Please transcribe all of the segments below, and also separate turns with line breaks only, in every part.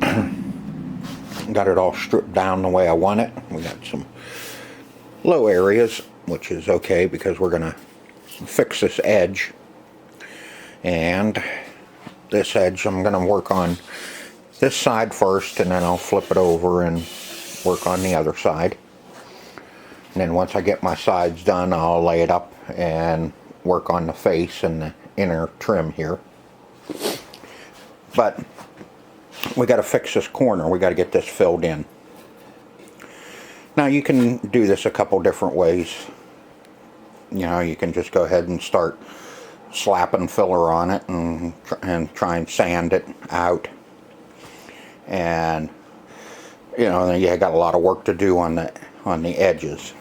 I got it all stripped down the way I want it. We got some low areas, which is okay because we're gonna fix this edge. And this edge, I'm gonna work on this side first, and then I'll flip it over and work on the other side. And then once I get my sides done, I'll lay it up and work on the face and the inner trim here. But we got to fix this corner. We got to get this filled in. Now you can do this a couple different ways. You know, you can just go ahead and start slapping filler on it and try and sand it out. And you know, you got a lot of work to do on the edges.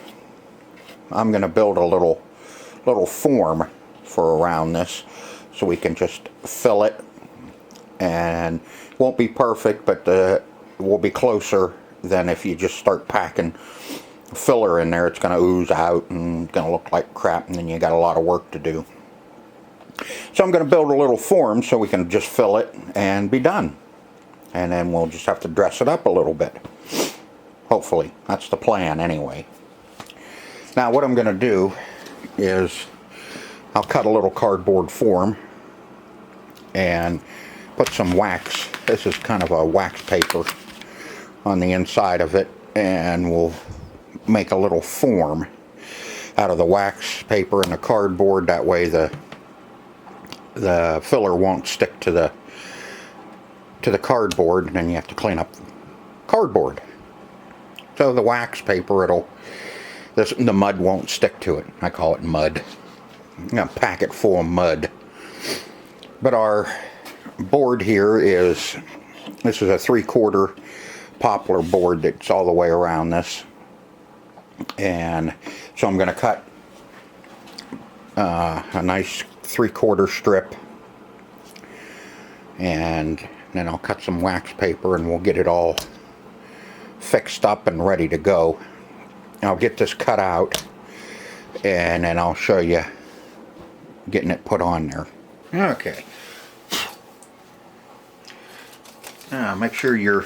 I'm going to build a little form for around this, so we can just fill it, and it won't be perfect, but it will be closer than if you just start packing filler in there. It's going to ooze out and going to look like crap, and then you got a lot of work to do. So I'm going to build a little form so we can just fill it and be done. And then we'll just have to dress it up a little bit. Hopefully. That's the plan anyway. Now what I'm going to do is I'll cut a little cardboard form and put some wax. This is kind of a wax paper on the inside of it, and we'll make a little form out of the wax paper and the cardboard. That way the filler won't stick to the cardboard, and then you have to clean up cardboard. So the wax paper, the mud won't stick to it. I call it mud. I'm gonna pack it full of mud. But our board here this is a 3/4 poplar board that's all the way around this. And so I'm gonna cut a nice 3/4 strip, and then I'll cut some wax paper, and we'll get it all fixed up and ready to go. I'll get this cut out, and then I'll show you getting it put on there. Okay. Now make sure your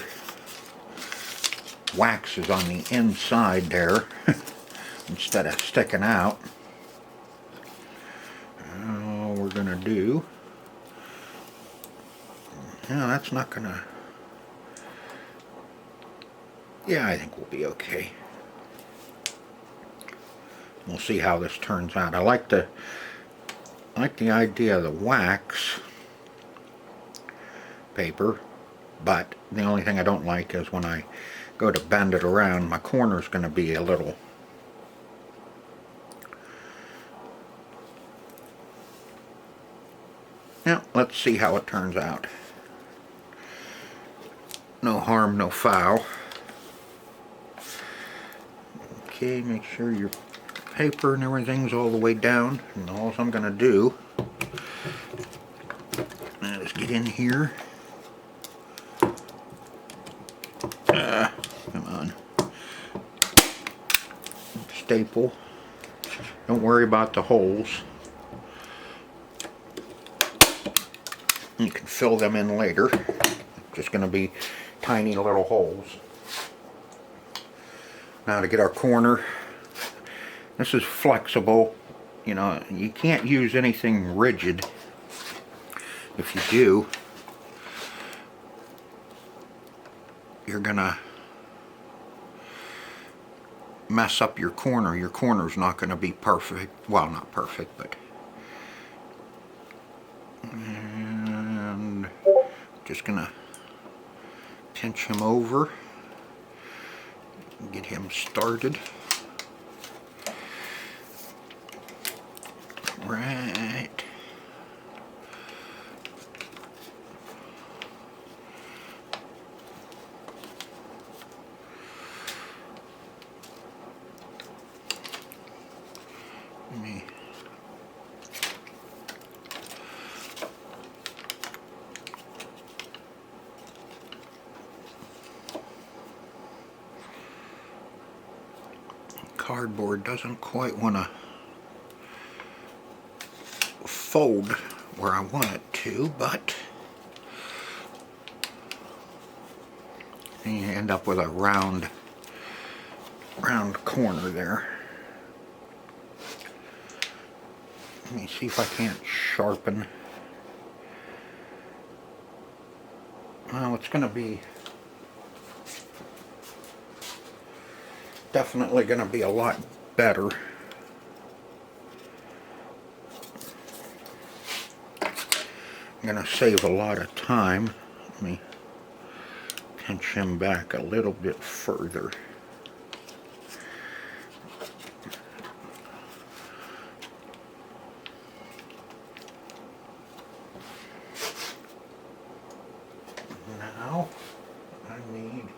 wax is on the inside there instead of sticking out. All we're gonna do, no, that's not gonna, yeah, I think we'll be okay. We'll see how this turns out. I like the idea of the wax paper, but the only thing I don't like is when I go to bend it around, my corner's going to be a little now. Let's see how it turns out. No harm, no foul. Okay, make sure your paper and everything's all the way down, and all I'm going to do is get in here. Come on. Staple. Don't worry about the holes. You can fill them in later. Just going to be tiny little holes. Now to get our corner, this is flexible. You know, you can't use anything rigid. If you do, you're gonna mess up your corner. Your corner's not gonna be perfect. Well, not perfect, but. And just gonna pinch him over, get him started. Right. Cardboard doesn't quite want to fold where I want it to, but and you end up with a round corner there. Let me see if I can't sharpen. Well, it's going to be definitely going to be a lot better. I'm going to save a lot of time. Let me pinch him back a little bit further. Now I need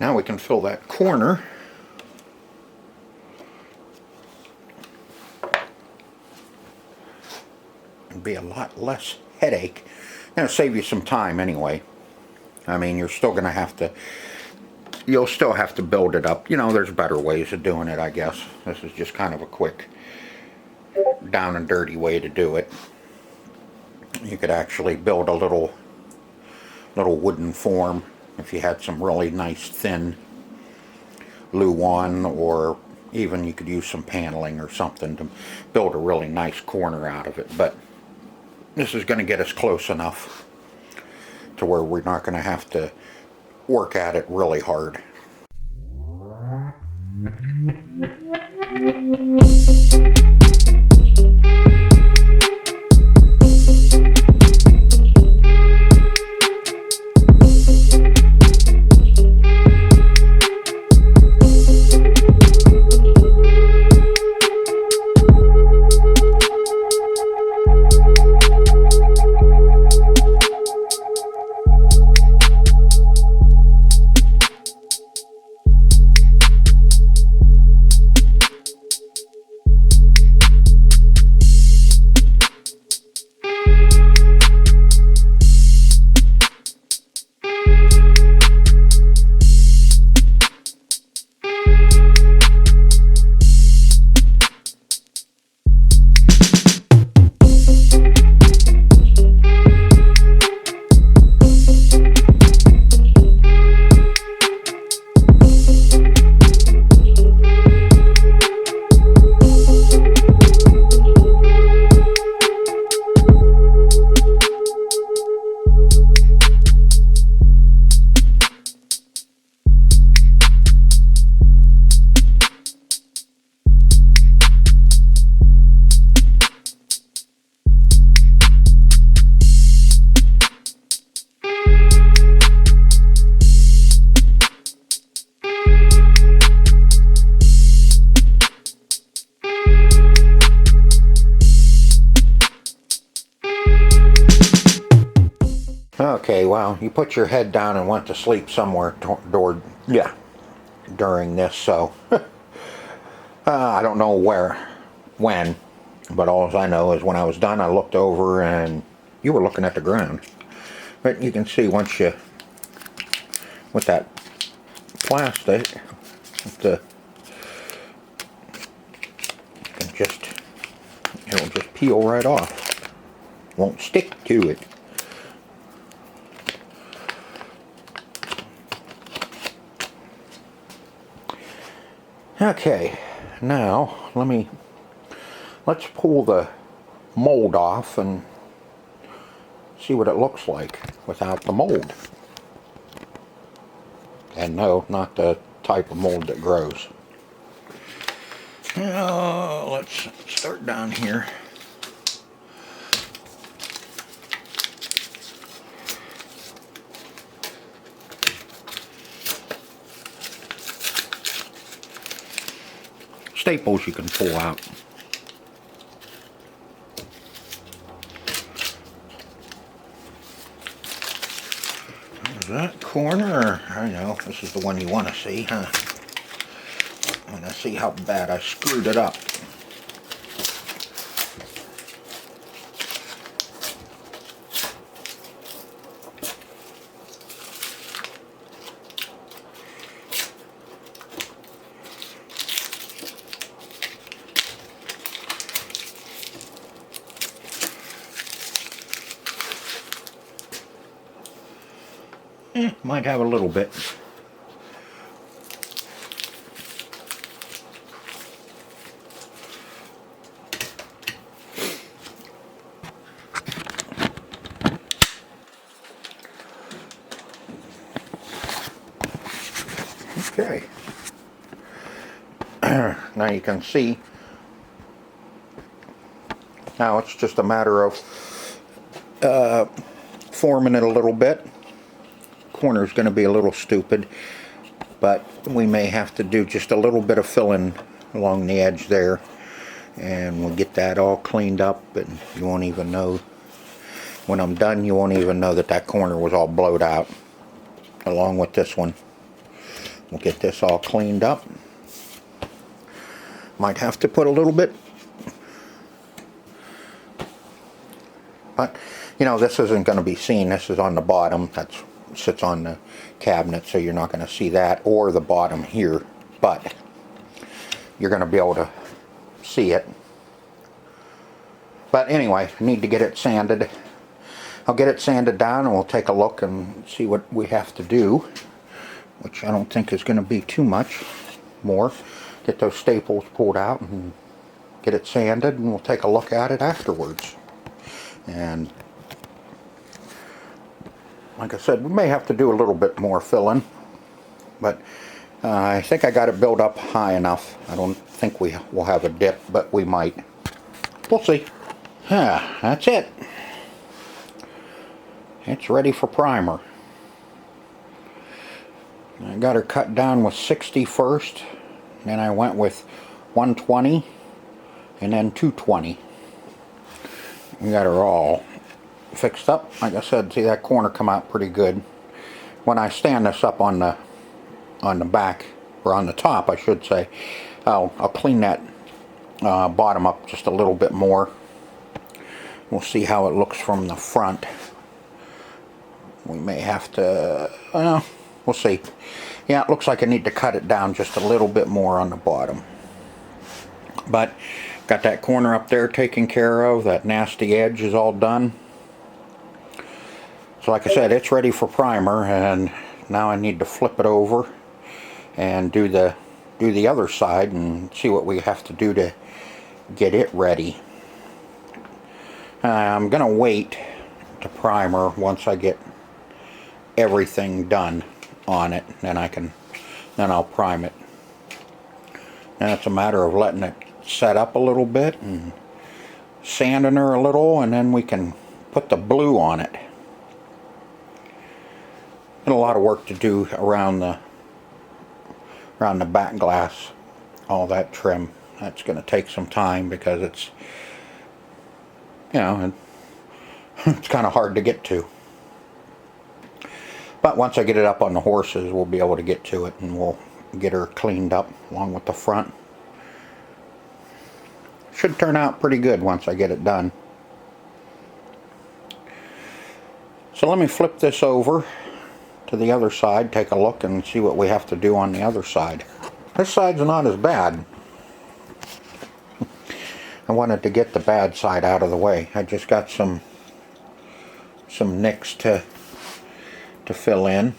now we can fill that corner. It'd be a lot less headache. Gonna save you some time anyway. I mean, you're still gonna have to, you'll still have to build it up. You know, there's better ways of doing it, I guess. This is just kind of a quick, down and dirty way to do it. You could actually build a little wooden form if you had some really nice thin Luan, or even you could use some paneling or something to build a really nice corner out of it. But this is going to get us close enough to where we're not going to have to work at it really hard. well, you put your head down and went to sleep somewhere during this, so I don't know when, but all I know is when I was done, I looked over and you were looking at the ground. But you can see with that plastic, it'll just peel right off. Won't stick to it. Okay, now let's pull the mold off and see what it looks like without the mold. And no, not the type of mold that grows. Now, let's start down here. Staples you can pull out. There's that corner. I know, this is the one you want to see, huh? I want to see how bad I screwed it up. Might have a little bit. Okay. Now you can see. Now it's just a matter of forming it a little bit. Corner's going to be a little stupid, but we may have to do just a little bit of filling along the edge there, and we'll get that all cleaned up, and you won't even know when I'm done. You won't even know that corner was all blowed out along with this one. We'll get this all cleaned up. Might have to put a little bit, but you know, this isn't going to be seen. This is on the bottom. That's sits on the cabinet, so you're not going to see that or the bottom here, but you're going to be able to see it. But anyway, I need to get it sanded. I'll get it sanded down and we'll take a look and see what we have to do, which I don't think is going to be too much more. Get those staples pulled out and get it sanded, and we'll take a look at it afterwards. And like I said, we may have to do a little bit more filling, but I think I got it built up high enough. I don't think we will have a dip, but we might. We'll see. That's it. It's ready for primer. I got her cut down with 60 first, then I went with 120, and then 220. We got her all fixed up. Like I said, see that corner come out pretty good. When I stand this up on the back, or on the top I should say, I'll clean that bottom up just a little bit more. We'll see how it looks from the front. We may have to, we'll see. Yeah, it looks like I need to cut it down just a little bit more on the bottom. But got that corner up there taken care of. That nasty edge is all done. So like I said, it's ready for primer, and now I need to flip it over and do the other side and see what we have to do to get it ready. I'm gonna wait to primer once I get everything done on it, then I'll prime it. Now it's a matter of letting it set up a little bit and sanding her a little, and then we can put the blue on it. And a lot of work to do around the back glass, all that trim. That's going to take some time because it's, you know, it's kind of hard to get to. But once I get it up on the horses, we'll be able to get to it, and we'll get her cleaned up along with the front. Should turn out pretty good once I get it done. So let me flip this over to the other side, take a look and see what we have to do on the other side. This side's not as bad. I wanted to get the bad side out of the way. I just got some nicks to fill in.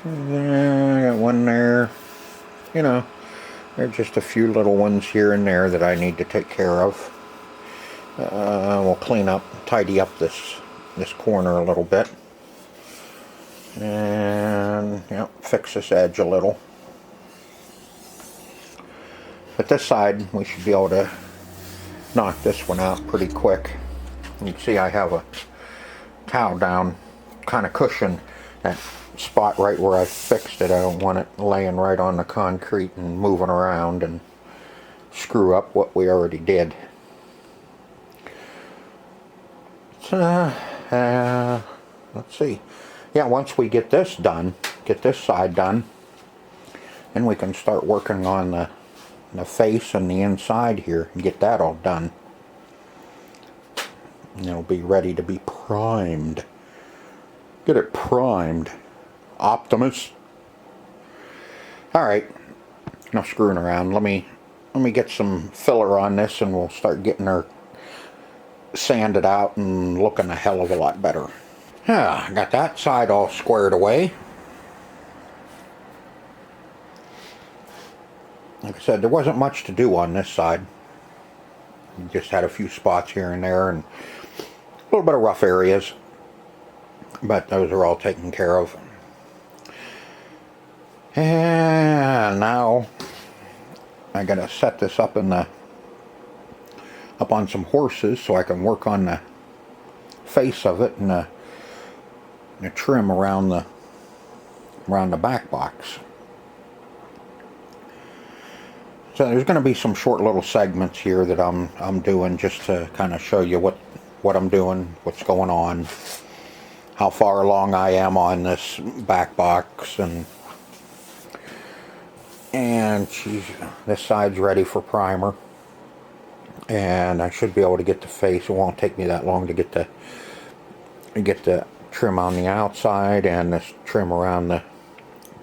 I got one there. You know, there are just a few little ones here and there that I need to take care of. We'll clean up, tidy up this corner a little bit, and fix this edge a little. But this side, we should be able to knock this one out pretty quick. You can see I have a towel down, kind of cushion that spot right where I fixed it. I don't want it laying right on the concrete and moving around and screw up what we already did. So, let's see. Yeah, once we get this done, get this side done, then we can start working on the face and the inside here and get that all done. And it'll be ready to be primed. Get it primed, Optimus. Alright, enough screwing around. Let me get some filler on this, and we'll start getting her sanded out and looking a hell of a lot better. Yeah, I got that side all squared away. Like I said, there wasn't much to do on this side. We just had a few spots here and there and a little bit of rough areas, but those are all taken care of. And now I gotta set this up up on some horses so I can work on the face of it and the trim around the back box. So there's going to be some short little segments here that I'm doing just to kind of show you what I'm doing, what's going on, how far along I am on this back box, and this side's ready for primer, and I should be able to get the face. It won't take me that long to get the trim on the outside and this trim around the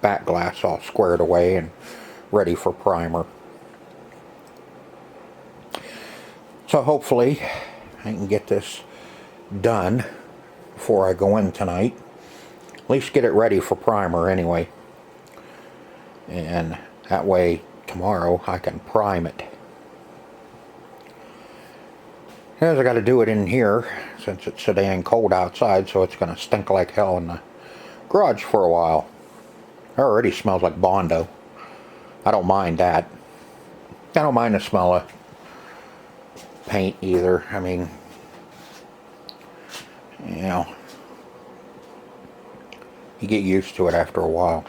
back glass all squared away and ready for primer. So hopefully I can get this done before I go in tonight. At least get it ready for primer anyway. And that way tomorrow I can prime it. Because I got to do it in here since it's so dang cold outside, so it's going to stink like hell in the garage for a while. It already smells like Bondo. I don't mind that. I don't mind the smell of paint either. I mean, you know, you get used to it after a while,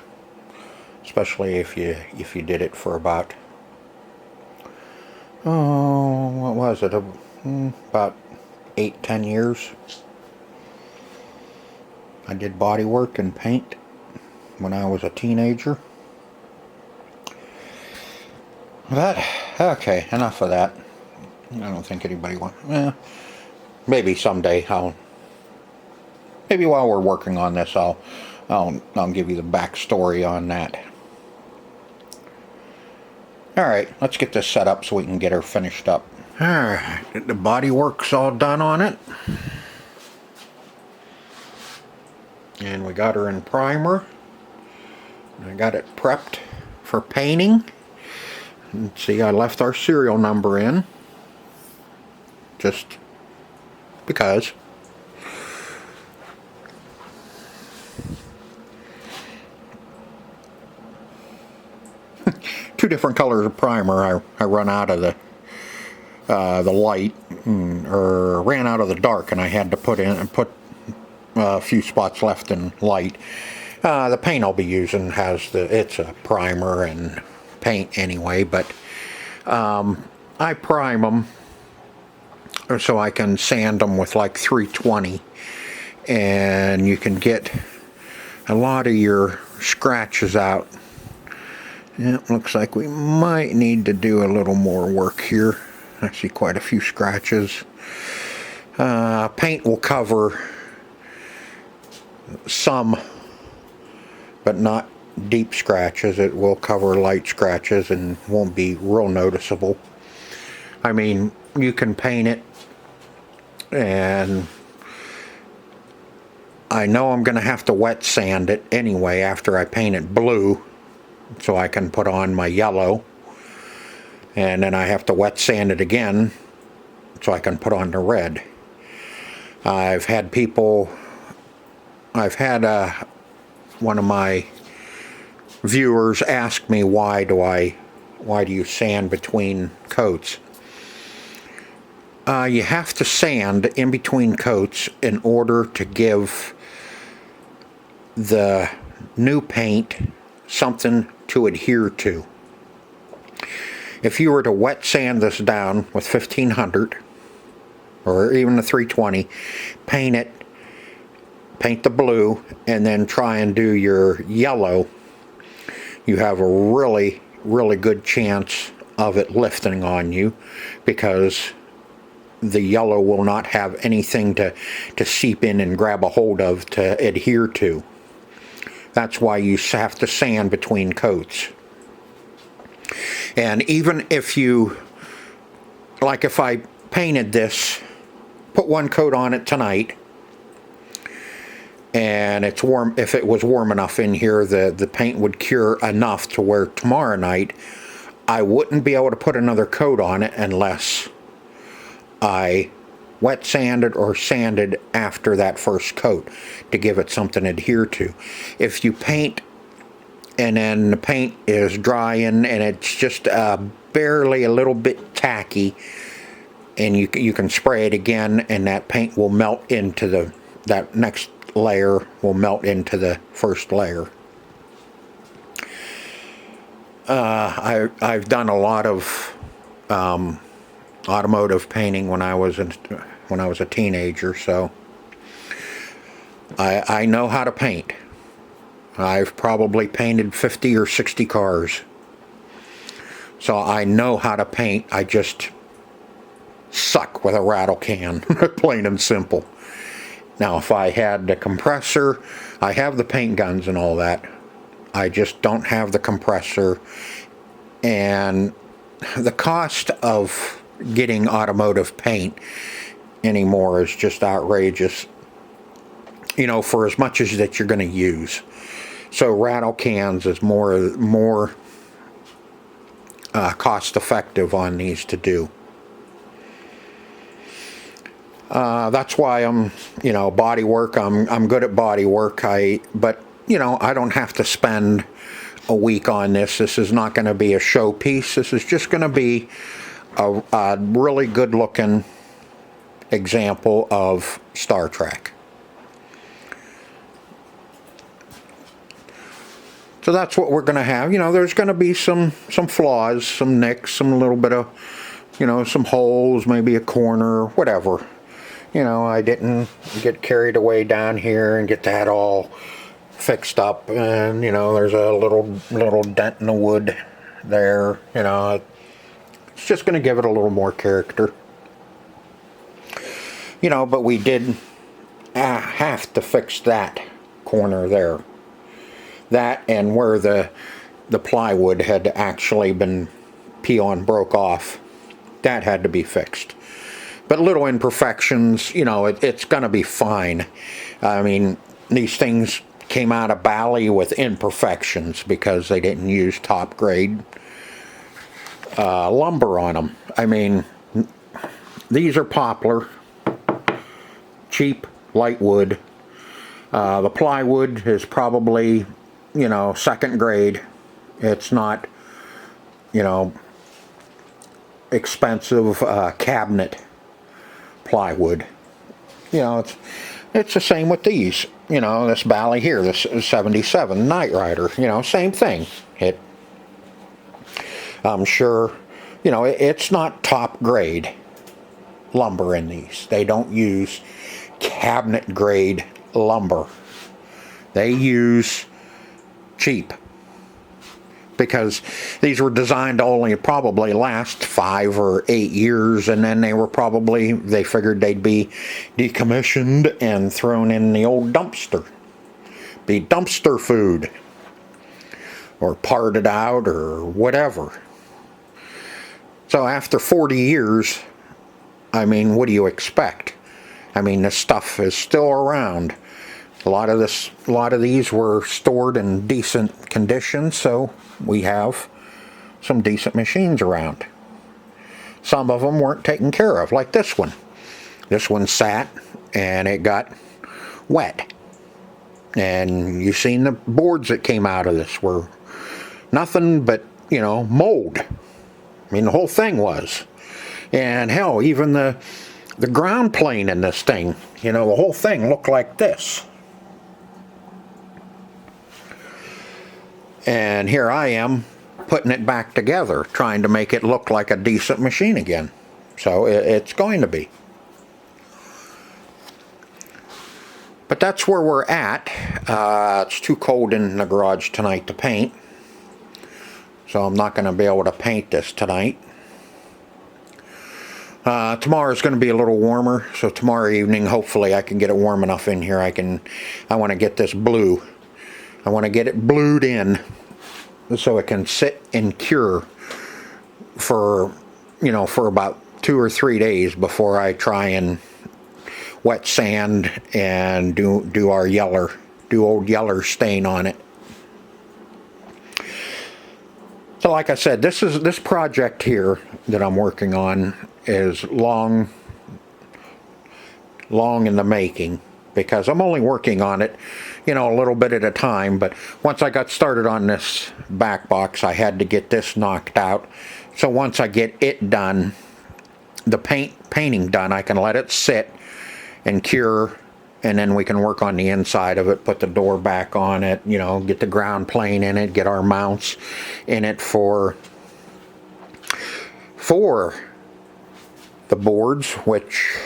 especially if you did it for about, what was it, about 8-10 years. I did body work and paint when I was a teenager. But okay, enough of that. I don't think anybody wants. Maybe someday maybe while we're working on this, I'll give you the backstory on that. All right, let's get this set up so we can get her finished up. All right, the body work's all done on it, and we got her in primer. I got it prepped for painting. And see, I left our serial number in, just because. Two different colors of primer. I run out of the light, or ran out of the dark, and I had to put a few spots left in light. The paint I'll be using it's a primer and paint anyway, but I prime them so I can sand them with like 320, and you can get a lot of your scratches out. Yeah, it looks like we might need to do a little more work here. I see quite a few scratches. Paint will cover some, but not deep scratches. It will cover light scratches and won't be real noticeable. I mean, you can paint it, and I know I'm going to have to wet sand it anyway after I paint it blue, so I can put on my yellow, and then I have to wet sand it again so I can put on the red. I've had one of my viewers ask me why do you sand between coats? You have to sand in between coats in order to give the new paint something to adhere to. If you were to wet sand this down with 1500 or even the 320, paint the blue, and then try and do your yellow, you have a really, really good chance of it lifting on you, because the yellow will not have anything to seep in and grab a hold of to adhere to. That's why you have to sand between coats. And even if you, like if I painted this, put one coat on it tonight, and it's warm, if it was warm enough in here, the paint would cure enough to where tomorrow night I wouldn't be able to put another coat on it unless I wet sanded or sanded after that first coat to give it something to adhere to. If you paint and then the paint is drying and it's just barely a little bit tacky, and you can spray it again, and that paint will melt into that next layer will melt into the first layer. I've done a lot of automotive painting when I was a teenager, so I know how to paint. I've probably painted 50 or 60 cars, so I know how to paint. I just suck with a rattle can, plain and simple. Now, if I had the compressor, I have the paint guns and all that. I just don't have the compressor, and the cost of getting automotive paint anymore is just outrageous, you know, for as much as that you're going to use. So rattle cans is more cost effective on these to do. That's why I'm, you know, body work. I'm good at body work. But you know, I don't have to spend a week on this. This is not going to be a showpiece. This is just going to be a really good looking example of Star Trek. So that's what we're going to have. You know, there's going to be some flaws, some nicks, some little bit of, you know, some holes, maybe a corner, whatever. You know, I didn't get carried away down here and get that all fixed up, and you know, there's a little dent in the wood there. You know, it's just going to give it a little more character. You know, but we did have to fix that corner there. That and where the plywood had actually been peon broke off, that had to be fixed. But little imperfections, you know, it's going to be fine. I mean, these things came out of Bally with imperfections because they didn't use top grade lumber on them. I mean, these are poplar, cheap, light wood. The plywood is probably, you know, second grade. It's not, you know, expensive cabinet plywood. You know, it's the same with these. You know, this Bally here, this 77 Knight Rider, you know, same thing. I'm sure, you know, it's not top grade lumber in these. They don't use cabinet grade lumber. They use cheap, because these were designed to only probably last 5 or 8 years, and then they figured they'd be decommissioned and thrown in the old dumpster. Be dumpster food, or parted out, or whatever. So after 40 years, I mean, what do you expect? I mean, this stuff is still around. A lot of these were stored in decent condition, so we have some decent machines around. Some of them weren't taken care of, like this one. This one sat and it got wet. And you've seen the boards that came out of this were nothing but, mold. I mean, the whole thing was. And hell, even the ground plane in this thing, the whole thing looked like this. And here I am putting it back together, trying to make it look like a decent machine again. So it's going to be. But that's where we're at. It's too cold in the garage tonight to paint, so I'm not going to be able to paint this tonight. Tomorrow is going to be a little warmer, so tomorrow evening hopefully I can get it warm enough in here. I want to get this blue. I want to get it blued in so it can sit and cure for about 2 or 3 days before I try and wet sand and do old yeller stain on it. So like I said, this project here that I'm working on is long in the making, because I'm only working on it, a little bit at a time. But once I got started on this back box, I had to get this knocked out. So once I get it done, the painting done, I can let it sit and cure, and then we can work on the inside of it, put the door back on it, get the ground plane in it, get our mounts in it for the boards, which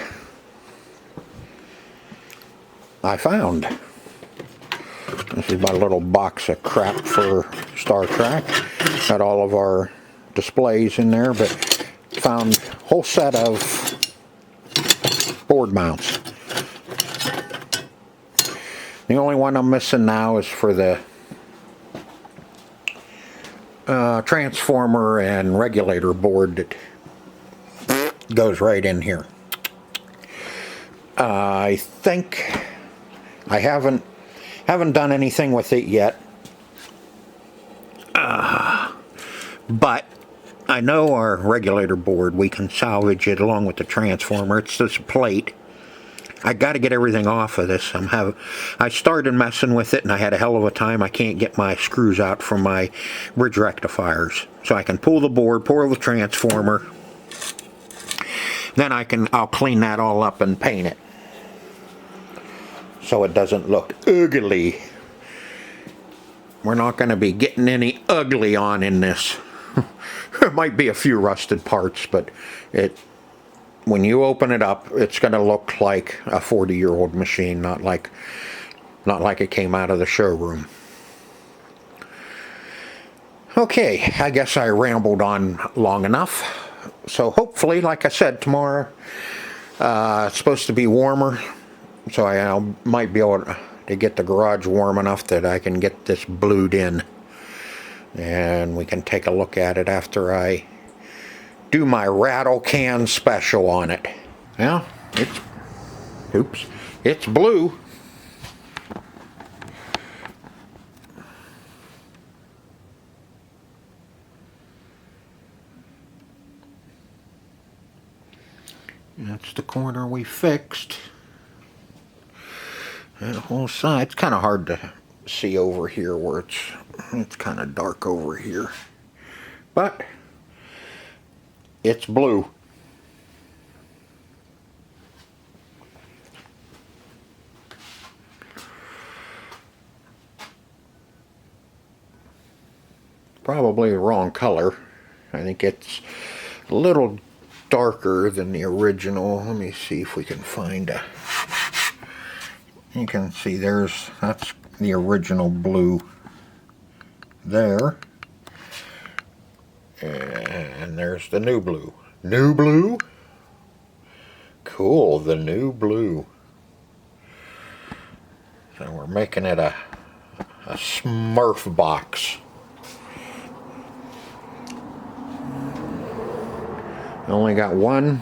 I found. This is my little box of crap for Star Trek. Got all of our displays in there, but found a whole set of board mounts. The only one I'm missing now is for the transformer and regulator board that goes right in here. I think I haven't done anything with it yet, but I know our regulator board, we can salvage it along with the transformer. It's this plate. I got to get everything off of this. I started messing with it and I had a hell of a time. I can't get my screws out from my bridge rectifiers, so I can pull the board, pull the transformer, then I'll clean that all up and paint it so it doesn't look ugly. We're not going to be getting any ugly on in this. There might be a few rusted parts, but when you open it up, it's going to look like a 40-year-old machine, not like it came out of the showroom. Okay, I guess I rambled on long enough. So hopefully, like I said, tomorrow it's supposed to be warmer, so I might be able to get the garage warm enough that I can get this blued in, and we can take a look at it after I do my rattle can special on it. Well, it's blue. That's the corner we fixed. That whole side, it's kind of hard to see over here where it's kind of dark over here. But it's blue. Probably the wrong color. I think it's a little darker than the original. Let me see if we can find a you can see that's the original blue there. And there's the new blue. New blue? Cool, the new blue. So we're making it a Smurf box. I only got one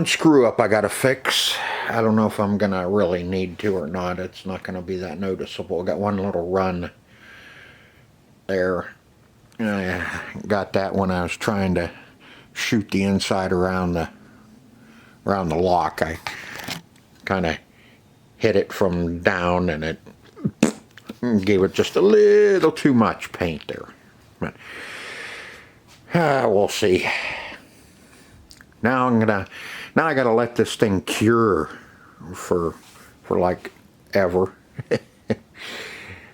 screw up I gotta fix. I don't know if I'm gonna really need to or not. It's not gonna be that noticeable. I got one little run there. I got that when I was trying to shoot the inside around the lock. I kind of hit it from down and it gave it just a little too much paint there. But we'll see. Now I gotta let this thing cure for like ever.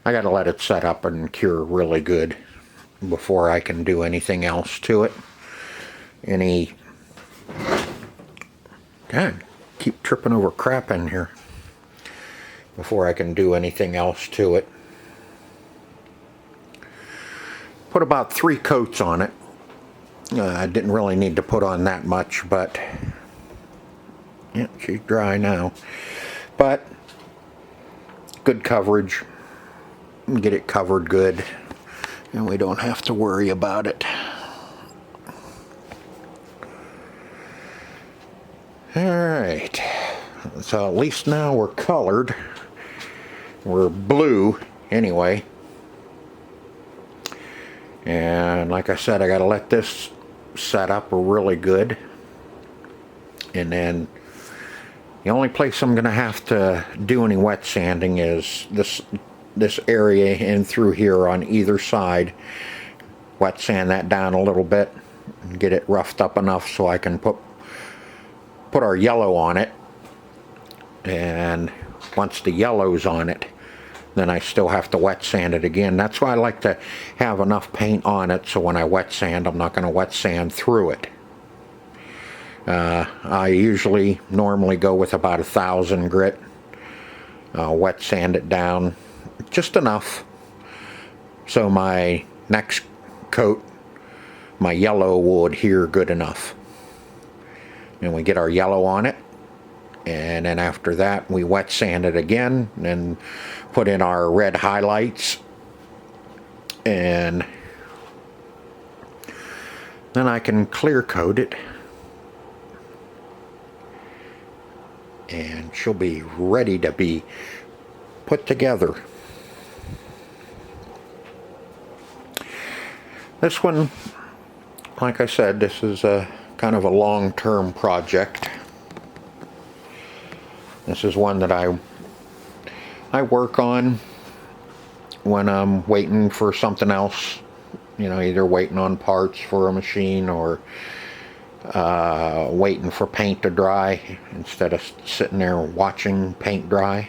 I gotta let it set up and cure really good before I can do anything else to it. God, keep tripping over crap in here. Before I can do anything else to it. Put about 3 coats on it. I didn't really need to put on that much, but yeah, she's dry now. But good coverage. Get it covered good, and we don't have to worry about it. Alright, so at least now we're colored. We're blue anyway. And like I said, I gotta let this set up really good. And then the only place I'm gonna have to do any wet sanding is this area in through here on either side. Wet sand that down a little bit and get it roughed up enough so I can put our yellow on it. And once the yellow's on it, then I still have to wet sand it again. That's why I like to have enough paint on it so when I wet sand, I'm not going to wet sand through it. I normally go with about 1,000 grit. Wet sand it down just enough so my next coat, my yellow will adhere good enough. And we get our yellow on it, and then after that we wet sand it again and put in our red highlights, and then I can clear coat it and she'll be ready to be put together. This one, like I said, this is a kind of a long-term project. This is one that I work on when I'm waiting for something else, you know, either waiting on parts for a machine or waiting for paint to dry instead of sitting there watching paint dry.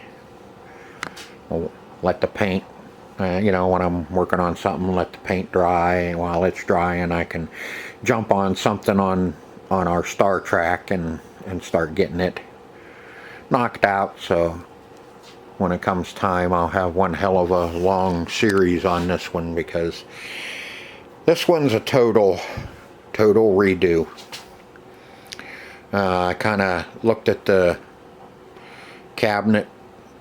I'll let the paint, you know, when I'm working on something, let the paint dry, and while it's drying I can jump on something on our Star Track and start getting it knocked out, so when it comes time I'll have one hell of a long series on this one, because this one's a total redo. I kind of looked at the cabinet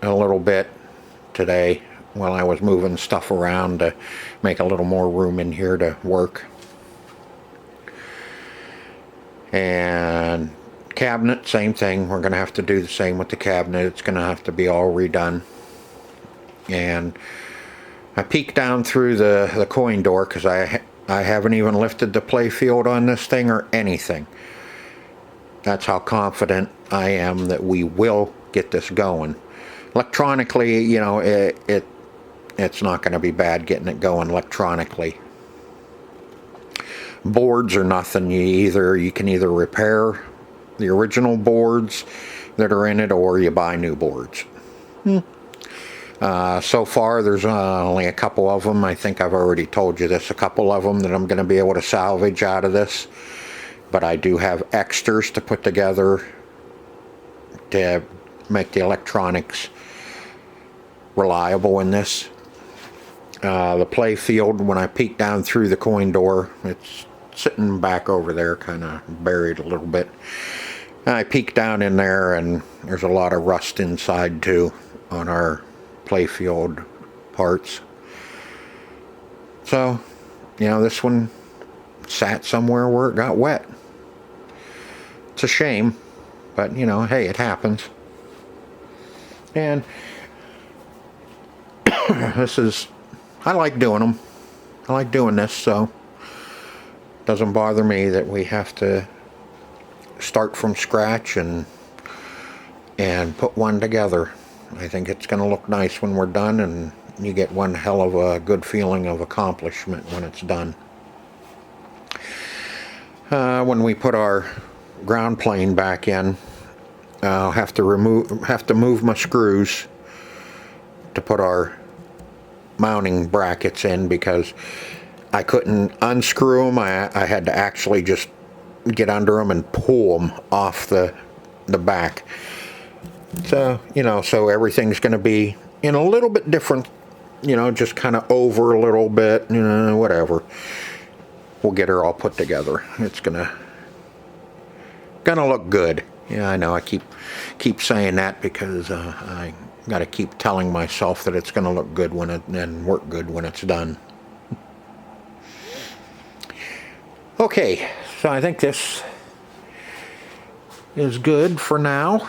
a little bit today while I was moving stuff around to make a little more room in here to work. And cabinet, same thing. We're going to have to do the same with the cabinet. It's going to have to be all redone. And I peeked down through the coin door because I haven't even lifted the play field on this thing or anything. That's how confident I am that we will get this going. Electronically, you know, it's not going to be bad getting it going electronically. Boards or nothing. You can either repair the original boards that are in it, or you buy new boards. So far there's only a couple of them. I think I've already told you this, a couple of them that I'm going to be able to salvage out of this, but I do have extras to put together to make the electronics reliable in this. The play field, when I peek down through the coin door, it's sitting back over there, kind of buried a little bit. I peek down in there, and there's a lot of rust inside too on our playfield parts. So, you know, this one sat somewhere where it got wet. It's a shame, but you know, hey, it happens. And I like doing them. I like doing this, so it doesn't bother me that we have to start from scratch and put one together. I think it's going to look nice when we're done, and you get one hell of a good feeling of accomplishment when it's done. When we put our ground plane back in, I'll have to move my screws to put our mounting brackets in, because I couldn't unscrew them. I had to actually just get under them and pull them off the back. So, you know, so everything's going to be in a little bit different, you know, just kind of over a little bit, you know, whatever. We'll get her all put together. It's gonna look good. Yeah, I know. I keep saying that because I got to keep telling myself that it's gonna look good and work good when it's done. Okay, so I think this is good for now.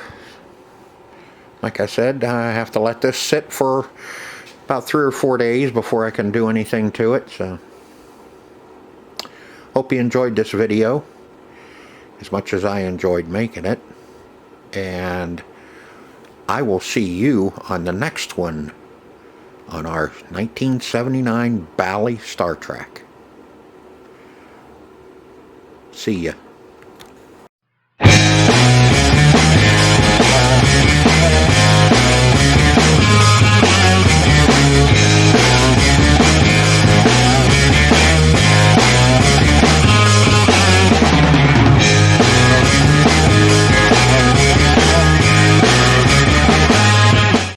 Like I said, I have to let this sit for about 3 or 4 days before I can do anything to it. So, hope you enjoyed this video as much as I enjoyed making it. And I will see you on the next one on our 1979 Bally Star Trek. See ya.